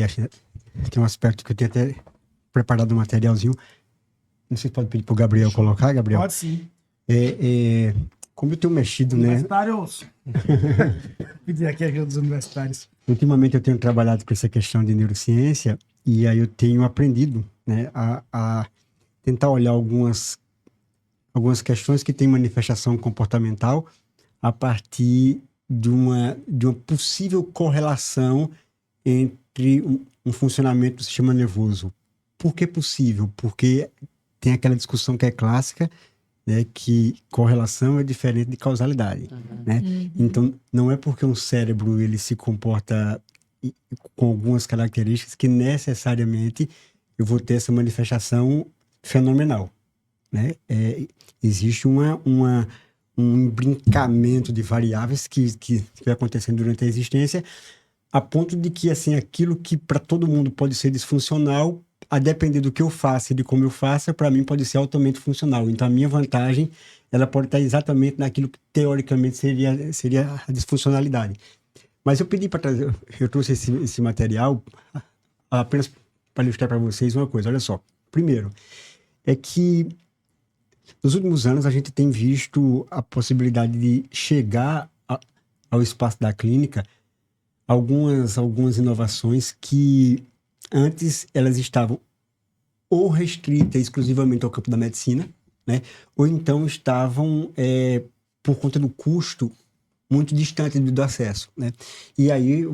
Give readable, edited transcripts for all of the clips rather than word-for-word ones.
E tem um aspecto que eu tenho até preparado um materialzinho. Não sei se pode pedir para o Gabriel colocar, Gabriel. Pode sim. Como eu tenho mexido, né? Universitários. Pedir aqui a ajuda dos universitários. Ultimamente eu tenho trabalhado com essa questão de neurociência e aí eu tenho aprendido, né, a tentar olhar algumas questões que têm manifestação comportamental a partir de uma possível correlação entre um funcionamento do sistema nervoso. Por que possível? Porque tem aquela discussão que é clássica, né, que correlação é diferente de causalidade, né? Então, não é porque um cérebro ele se comporta com algumas características que necessariamente eu vou ter essa manifestação fenomenal, né? Existe um brincamento de variáveis que vai acontecendo durante a existência, a ponto de que, assim, aquilo que para todo mundo pode ser disfuncional, a depender do que eu faça e de como eu faça, para mim pode ser altamente funcional. Então, a minha vantagem, ela pode estar exatamente naquilo que, teoricamente, seria a disfuncionalidade. Mas eu pedi para trazer, eu trouxe esse material apenas para ilustrar para vocês uma coisa. Olha só. Primeiro, é que nos últimos anos a gente tem visto a possibilidade de chegar ao espaço da clínica algumas inovações que antes elas estavam ou restritas exclusivamente ao campo da medicina, né? Ou então estavam, por conta do custo, muito distante do acesso, né? E aí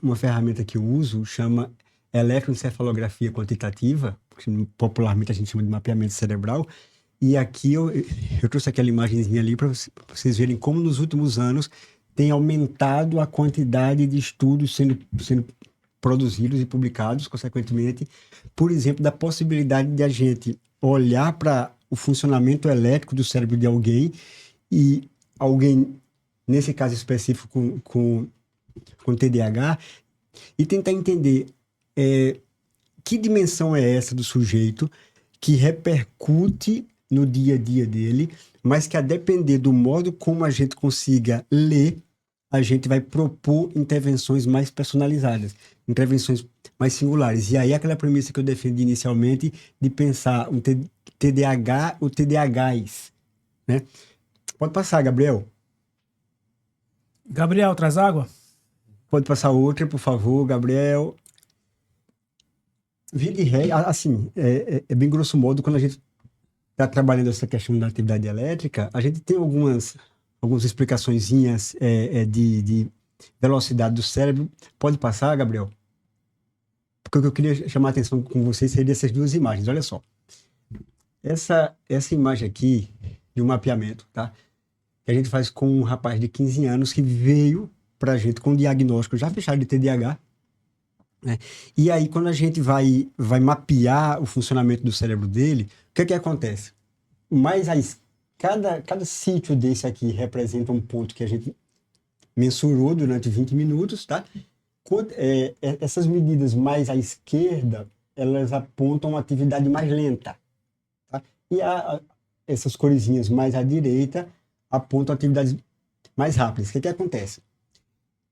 uma ferramenta que eu uso chama eletroencefalografia quantitativa, que popularmente a gente chama de mapeamento cerebral. E aqui eu trouxe aquela imagenzinha ali para vocês verem como nos últimos anos tem aumentado a quantidade de estudos sendo produzidos e publicados, consequentemente, por exemplo, da possibilidade de a gente olhar para o funcionamento elétrico do cérebro de alguém e alguém, nesse caso específico com TDAH, e tentar entender que dimensão é essa do sujeito que repercute no dia a dia dele, mas que a depender do modo como a gente consiga ler, a gente vai propor intervenções mais personalizadas, intervenções mais singulares. E aí aquela premissa que eu defendi inicialmente de pensar um TDAH ou TDAHs, né? Pode passar, Gabriel. Gabriel, traz água? Pode passar outra, por favor, Gabriel. Via de regra, assim, é bem grosso modo, quando a gente está trabalhando essa questão da atividade elétrica, a gente tem algumas explicaçõezinhas de velocidade do cérebro. Pode passar, Gabriel? Porque o que eu queria chamar a atenção com vocês seria essas duas imagens. Olha só. Essa imagem aqui de um mapeamento, tá? Que a gente faz com um rapaz de 15 anos que veio para a gente com um diagnóstico já fechado de TDAH, né? E aí, quando a gente vai mapear o funcionamento do cérebro dele, o que acontece? Cada sítio desse aqui representa um ponto que a gente mensurou durante 20 minutos, tá? Essas medidas mais à esquerda, elas apontam uma atividade mais lenta, tá? E essas coresinhas mais à direita apontam atividades mais rápidas. O que acontece?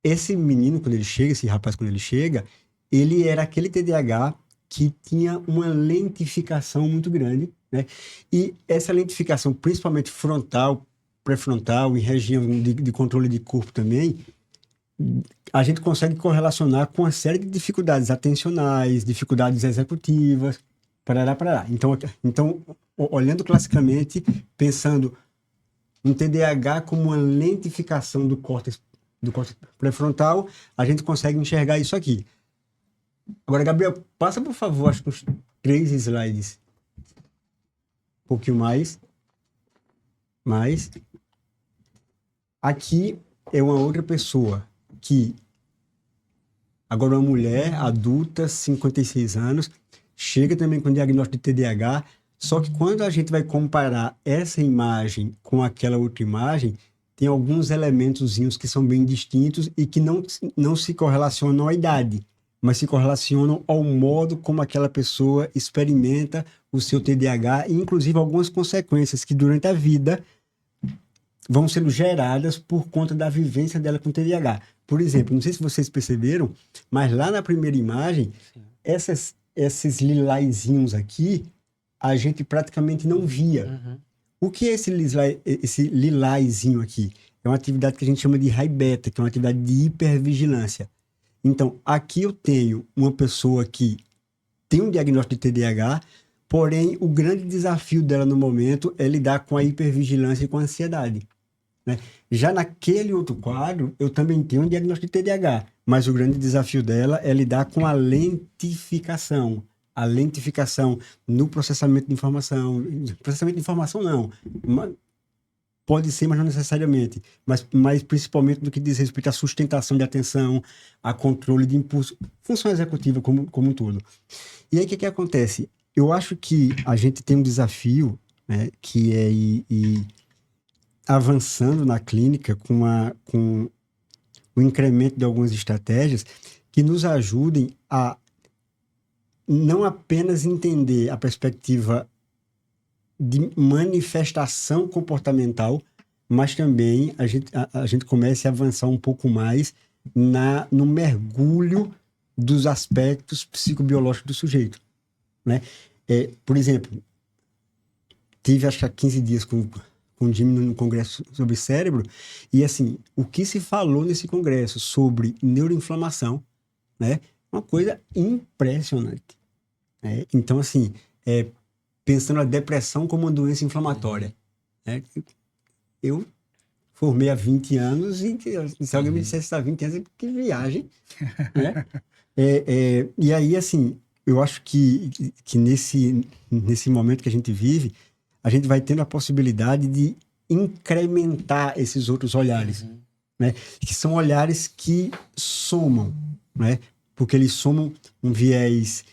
Esse menino, quando ele chega, esse rapaz, quando ele chega, ele era aquele TDAH que tinha uma lentificação muito grande, né? E essa lentificação, principalmente frontal, pré-frontal, em região de controle de corpo também, a gente consegue correlacionar com uma série de dificuldades atencionais, dificuldades executivas, parará. Então, olhando classicamente, pensando um TDAH como uma lentificação do córtex pré-frontal, a gente consegue enxergar isso aqui. Agora, Gabriel, passa, por favor, acho que uns 3 slides. Um pouquinho mais. Aqui é uma outra pessoa que, agora uma mulher adulta, 56 anos, chega também com diagnóstico de TDAH, só que quando a gente vai comparar essa imagem com aquela outra imagem, tem alguns elementozinhos que são bem distintos e que não se correlacionam à idade, mas se correlacionam ao modo como aquela pessoa experimenta o seu TDAH e, inclusive, algumas consequências que, durante a vida, vão sendo geradas por conta da vivência dela com TDAH. Por exemplo, não sei se vocês perceberam, mas lá na primeira imagem, Sim. esses lilazinhos aqui, a gente praticamente não via. Uhum. O que é esse lilazinho aqui? É uma atividade que a gente chama de high beta, que é uma atividade de hipervigilância. Então, aqui eu tenho uma pessoa que tem um diagnóstico de TDAH, porém, o grande desafio dela no momento é lidar com a hipervigilância e com a ansiedade, né? Já naquele outro quadro, eu também tenho um diagnóstico de TDAH, mas o grande desafio dela é lidar com a lentificação. A lentificação no processamento de informação. Processamento de informação, não. Pode ser, mas não necessariamente. Mas principalmente no que diz respeito à sustentação de atenção, a controle de impulso, função executiva como um todo. E aí, o que acontece? Eu acho que a gente tem um desafio, né, que é ir avançando na clínica com o incremento de algumas estratégias que nos ajudem a não apenas entender a perspectiva de manifestação comportamental, mas também a gente comece a avançar um pouco mais no mergulho dos aspectos psicobiológicos do sujeito, né? Por exemplo, tive acho que há 15 dias com o Jimmy no congresso sobre cérebro, e assim, o que se falou nesse congresso sobre neuroinflamação, né? Uma coisa impressionante, né? Então, assim, pensando a depressão como uma doença inflamatória, né? Eu formei há 20 anos e se alguém me dissesse que está há 20 anos, que viagem, né? E aí, assim, eu acho que nesse momento que a gente vive, a gente vai tendo a possibilidade de incrementar esses outros olhares, né? Que são olhares que somam, né? Porque eles somam um viés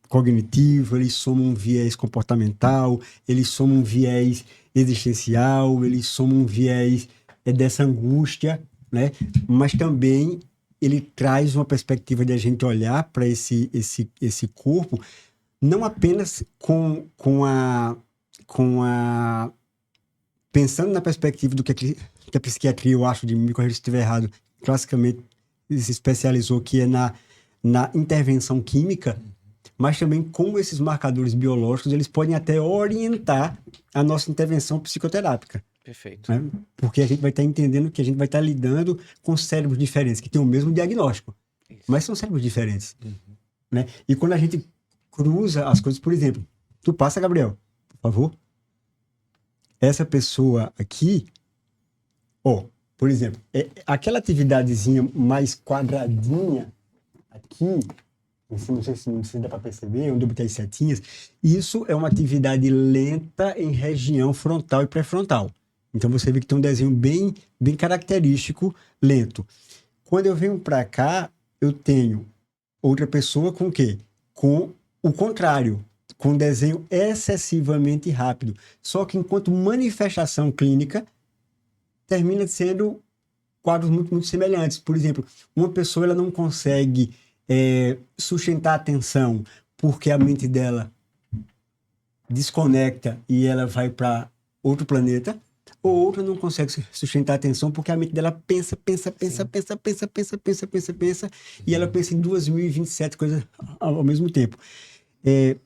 cognitivo, eles somam um viés comportamental, eles somam um viés existencial, eles somam um viés dessa angústia, né? Mas também ele traz uma perspectiva de a gente olhar para esse corpo não apenas pensando na perspectiva do que a psiquiatria, eu acho, de me corrigir se estiver errado, classicamente se especializou, que é na intervenção química, mas também como esses marcadores biológicos, eles podem até orientar a nossa intervenção psicoterápica. Perfeito. Né? Porque a gente vai estar entendendo que a gente vai estar lidando com cérebros diferentes, que têm o mesmo diagnóstico, mas são cérebros diferentes. Né? E quando a gente cruza as coisas, por exemplo, tu passa, Gabriel, por favor. Essa pessoa aqui, por exemplo, aquela atividadezinha mais quadradinha aqui, não sei se dá para perceber, onde eu botei as setinhas, isso é uma atividade lenta em região frontal e pré-frontal. Então você vê que tem um desenho bem, bem característico, lento. Quando eu venho para cá, eu tenho outra pessoa com o quê? Com o contrário, com um desenho excessivamente rápido. Só que enquanto manifestação clínica, termina sendo quadros muito, muito semelhantes. Por exemplo, uma pessoa ela não consegue sustentar a atenção porque a mente dela desconecta e ela vai para outro planeta, ou outra não consegue sustentar a atenção porque a mente dela pensa, e ela pensa em 2027 coisas ao mesmo tempo. Eu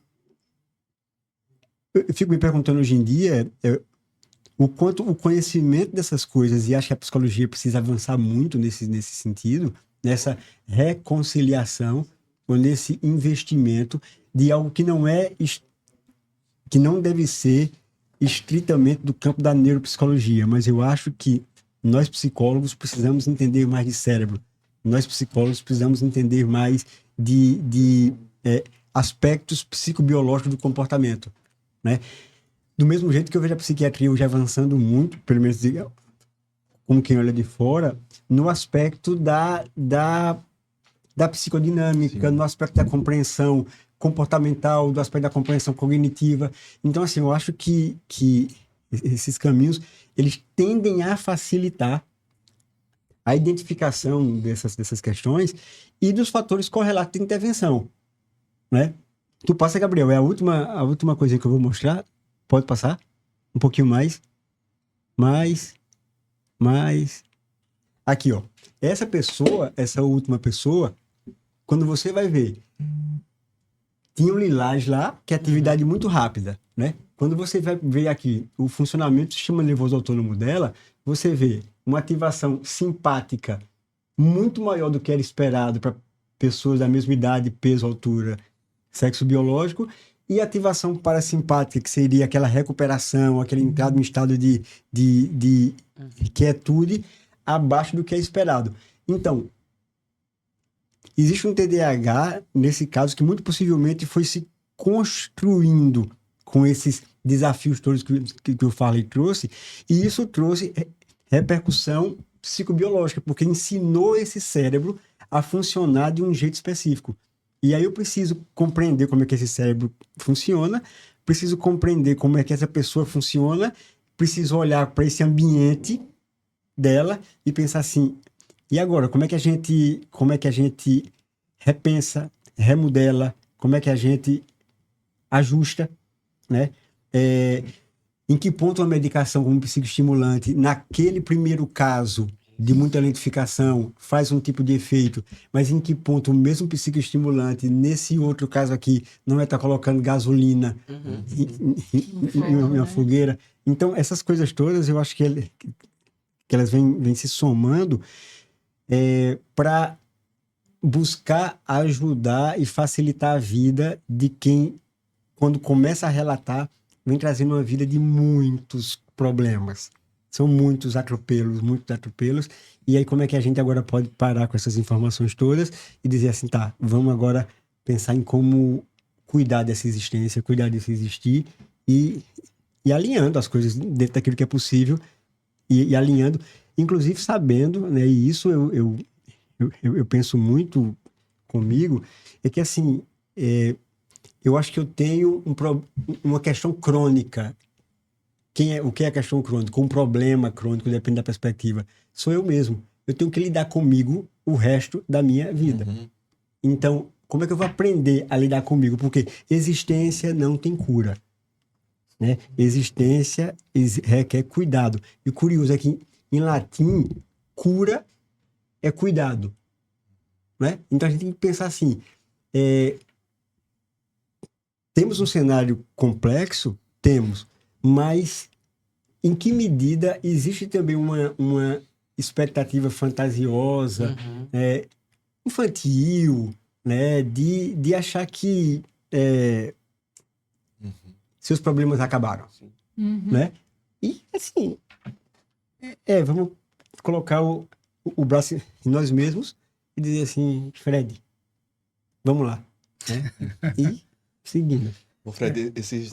fico me perguntando hoje em dia o quanto o conhecimento dessas coisas, e acho que a psicologia precisa avançar muito nesse sentido, nessa reconciliação ou nesse investimento de algo que não deve ser estritamente do campo da neuropsicologia, mas eu acho que nós psicólogos precisamos entender mais de cérebro, nós psicólogos precisamos entender mais de aspectos psicobiológicos do comportamento, né? Do mesmo jeito que eu vejo a psiquiatria hoje avançando muito, pelo menos como quem olha de fora, no aspecto da psicodinâmica, no aspecto da compreensão comportamental, do aspecto da compreensão cognitiva. Então, assim, eu acho que esses caminhos, eles tendem a facilitar a identificação dessas questões e dos fatores correlatos de intervenção, né? Tu passa, Gabriel, é a última coisa que eu vou mostrar. Pode passar? Um pouquinho mais. Aqui, ó. Essa pessoa, essa última pessoa, quando você vai ver, tinha um lilás lá, que é atividade muito rápida, né? Quando você vai ver aqui o funcionamento do sistema nervoso autônomo dela, você vê uma ativação simpática muito maior do que era esperado para pessoas da mesma idade, peso, altura, sexo biológico, e ativação parasimpática, que seria aquela recuperação, aquele entrada em estado de quietude abaixo do que é esperado. Então, existe um TDAH, nesse caso, que muito possivelmente foi se construindo com esses desafios todos que o Farley trouxe, e isso trouxe repercussão psicobiológica, porque ensinou esse cérebro a funcionar de um jeito específico. E aí eu preciso compreender como é que esse cérebro funciona, preciso compreender como é que essa pessoa funciona, preciso olhar para esse ambiente dela e pensar assim, e agora, como é que a gente repensa, remodela, como é que a gente ajusta, né? Em que ponto a medicação como psicoestimulante, naquele primeiro caso de muita lentificação, faz um tipo de efeito, mas em que ponto o mesmo psicoestimulante, nesse outro caso aqui, não é estar colocando gasolina em uma fogueira. Então, essas coisas todas, eu acho que elas vêm se somando para buscar ajudar e facilitar a vida de quem, quando começa a relatar, vem trazendo uma vida de muitos problemas. São muitos atropelos. E aí como é que a gente agora pode parar com essas informações todas e dizer assim, tá, vamos agora pensar em como cuidar dessa existência, cuidar desse existir e alinhando as coisas dentro daquilo que é possível e alinhando, inclusive sabendo, né, e isso eu penso muito comigo, é que assim, eu acho que eu tenho uma questão crônica. O que é a questão crônica? Um problema crônico, depende da perspectiva. Sou eu mesmo. Eu tenho que lidar comigo o resto da minha vida. Então, como é que eu vou aprender a lidar comigo? Porque existência não tem cura, né? Existência requer cuidado. E o curioso é que, em latim, cura é cuidado, né? Então, a gente tem que pensar assim, temos um cenário complexo? Temos. Mas em que medida existe também uma expectativa fantasiosa, infantil, né? De achar que seus problemas acabaram, né? E, assim, vamos colocar o braço em nós mesmos e dizer assim, Fred, vamos lá, né? E seguindo. Fred, esses